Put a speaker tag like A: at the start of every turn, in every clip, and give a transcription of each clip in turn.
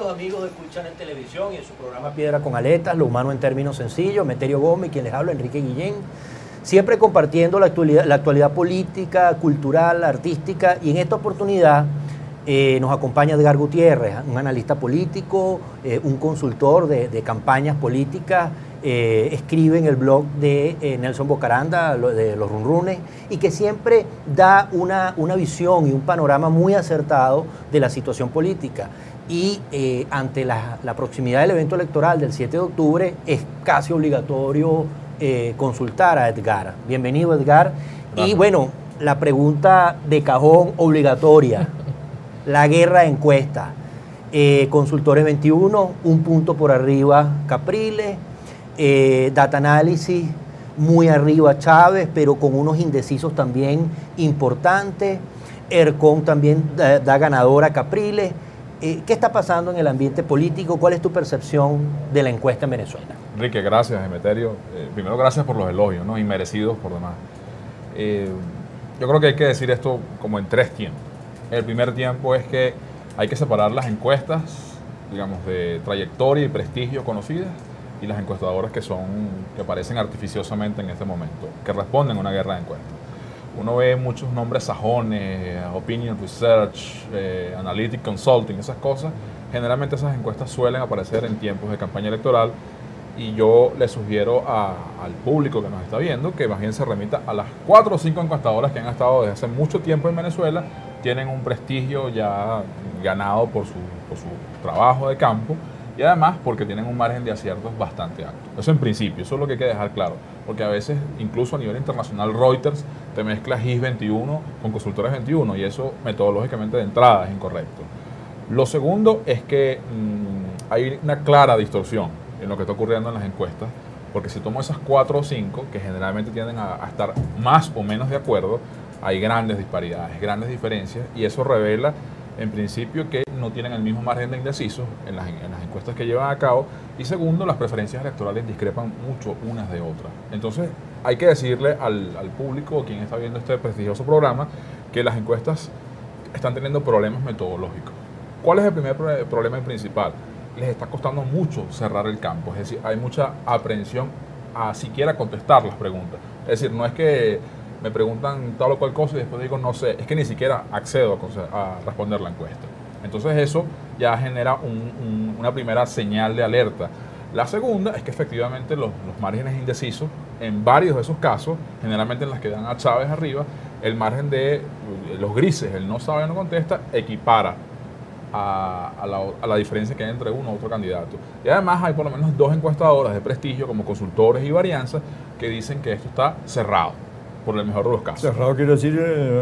A: Bienvenidos amigos de Escuchan en Televisión y en su programa Piedra con Aletas, lo humano en términos sencillos. Meterio Gómez, quien les habla, Enrique Guillén. Siempre compartiendo la actualidad política, cultural, artística, y en esta oportunidad nos acompaña Edgar Gutiérrez, un analista político, un consultor de campañas políticas, escribe en el blog de Nelson Bocaranda, de Los Runrunes, y que siempre da una visión y un panorama muy acertado de la situación política. Y ante la proximidad del evento electoral del 7 de octubre es casi obligatorio consultar a Edgar. Bienvenido, Edgar. Gracias. Y bueno, la pregunta de cajón obligatoria, la guerra de encuestas. Consultores 21, un punto por arriba Capriles, Data Analysis muy arriba Chávez, pero con unos indecisos también importantes. ERCON también da ganadora a Capriles. ¿Qué está pasando en el ambiente político? ¿Cuál es tu percepción de la encuesta en Venezuela?
B: Enrique, gracias, Emeterio. Primero, gracias por los elogios, ¿no? Inmerecidos por demás. Yo creo que hay que decir esto como en tres tiempos. El primer tiempo es que hay que separar las encuestas, digamos, de trayectoria y prestigio conocidas y las encuestadoras que aparecen artificiosamente en este momento, que responden a una guerra de encuestas. Uno ve muchos nombres sajones, Opinion Research, Analytic Consulting, esas cosas. Generalmente esas encuestas suelen aparecer en tiempos de campaña electoral y yo le sugiero al público que nos está viendo que más bien se remita a las 4 o 5 encuestadoras que han estado desde hace mucho tiempo en Venezuela, tienen un prestigio ya ganado por su trabajo de campo y además porque tienen un margen de aciertos bastante alto. Eso en principio, eso es lo que hay que dejar claro, porque a veces, incluso a nivel internacional, Reuters te mezcla GIS 21 con Consultores 21 y eso metodológicamente de entrada es incorrecto. Lo segundo es que hay una clara distorsión en lo que está ocurriendo en las encuestas, porque si tomo esas 4 o 5, que generalmente tienden a estar más o menos de acuerdo, hay grandes disparidades, grandes diferencias, y eso revela en principio que no tienen el mismo margen de indecisos en las encuestas que llevan a cabo, y segundo, las preferencias electorales discrepan mucho unas de otras. Entonces hay que decirle al público, quien está viendo este prestigioso programa, que las encuestas están teniendo problemas metodológicos. ¿Cuál es el primer problema principal? Les está costando mucho cerrar el campo, es decir, hay mucha aprehensión a siquiera contestar las preguntas. Es decir, no es que me preguntan tal o cual cosa y después digo no sé, es que ni siquiera accedo a responder la encuesta. Entonces eso ya genera una primera señal de alerta. La segunda es que efectivamente los márgenes indecisos, en varios de esos casos, generalmente en las que dan a Chávez arriba, el margen de los grises, el no sabe o no contesta, equipara a la diferencia que hay entre uno u otro candidato. Y además hay por lo menos 2 encuestadoras de prestigio como Consultores y Varianza que dicen que esto está cerrado, por el mejor de los casos.
C: Cerrado quiere decir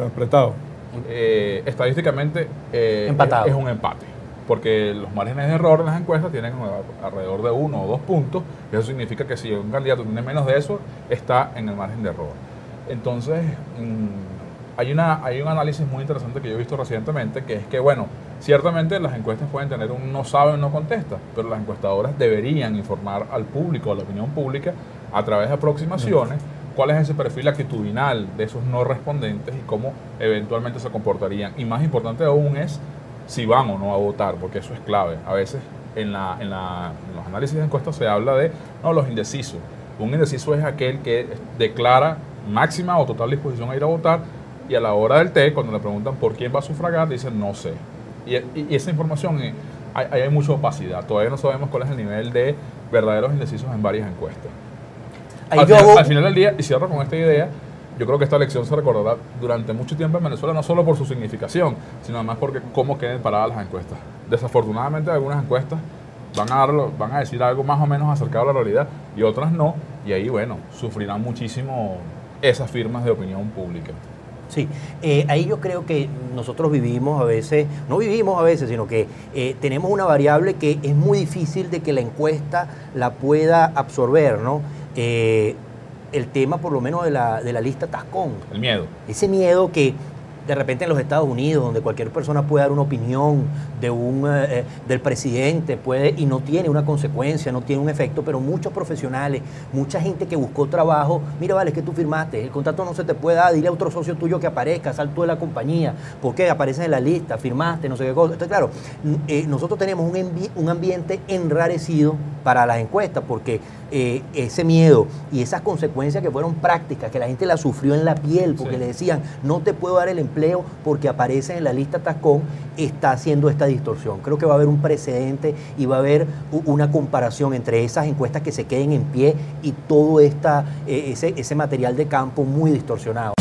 C: apretado.
B: Estadísticamente
A: empatado.
B: Es un empate, porque los márgenes de error en las encuestas tienen alrededor de 1 o 2 puntos, y eso significa que si un candidato tiene menos de eso, está en el margen de error. Entonces, hay un análisis muy interesante que yo he visto recientemente, que es que, bueno, ciertamente las encuestas pueden tener un no sabe o no contesta, pero las encuestadoras deberían informar al público, a la opinión pública, a través de aproximaciones, cuál es ese perfil actitudinal de esos no respondentes y cómo eventualmente se comportarían. Y más importante aún es si van o no a votar, porque eso es clave. A veces en los análisis de encuestas se habla de los indecisos. Un indeciso es aquel que declara máxima o total disposición a ir a votar y a la hora del té, cuando le preguntan por quién va a sufragar, dicen no sé. Y esa información, hay mucha opacidad. Todavía no sabemos cuál es el nivel de verdaderos indecisos en varias encuestas. Al final del día, y cierro con esta idea, yo creo que esta elección se recordará durante mucho tiempo en Venezuela, no solo por su significación, sino además porque cómo queden paradas las encuestas. Desafortunadamente algunas encuestas van a decir algo más o menos acercado a la realidad y otras no, y ahí, bueno, sufrirán muchísimo esas firmas de opinión pública.
A: Sí, ahí yo creo que nosotros vivimos a veces, no vivimos a veces, sino que tenemos una variable que es muy difícil de que la encuesta la pueda absorber, ¿no? El tema por lo menos de la lista Tascón.
B: El miedo.
A: Ese miedo que de repente en los Estados Unidos, donde cualquier persona puede dar una opinión del presidente, y no tiene una consecuencia, no tiene un efecto, pero muchos profesionales, mucha gente que buscó trabajo, mira, vale, es que tú firmaste, el contrato no se te puede dar, dile a otro socio tuyo que aparezca, sal tú de la compañía, porque apareces en la lista, firmaste, no sé qué cosa. Entonces, claro, nosotros tenemos un ambiente enrarecido para las encuestas, porque ese miedo y esas consecuencias que fueron prácticas, que la gente la sufrió en la piel, porque le decían, no te puedo dar el empleo porque aparece en la lista Tascón, está haciendo esta distorsión. Creo que va a haber un precedente y va a haber una comparación entre esas encuestas que se queden en pie y todo ese material de campo muy distorsionado.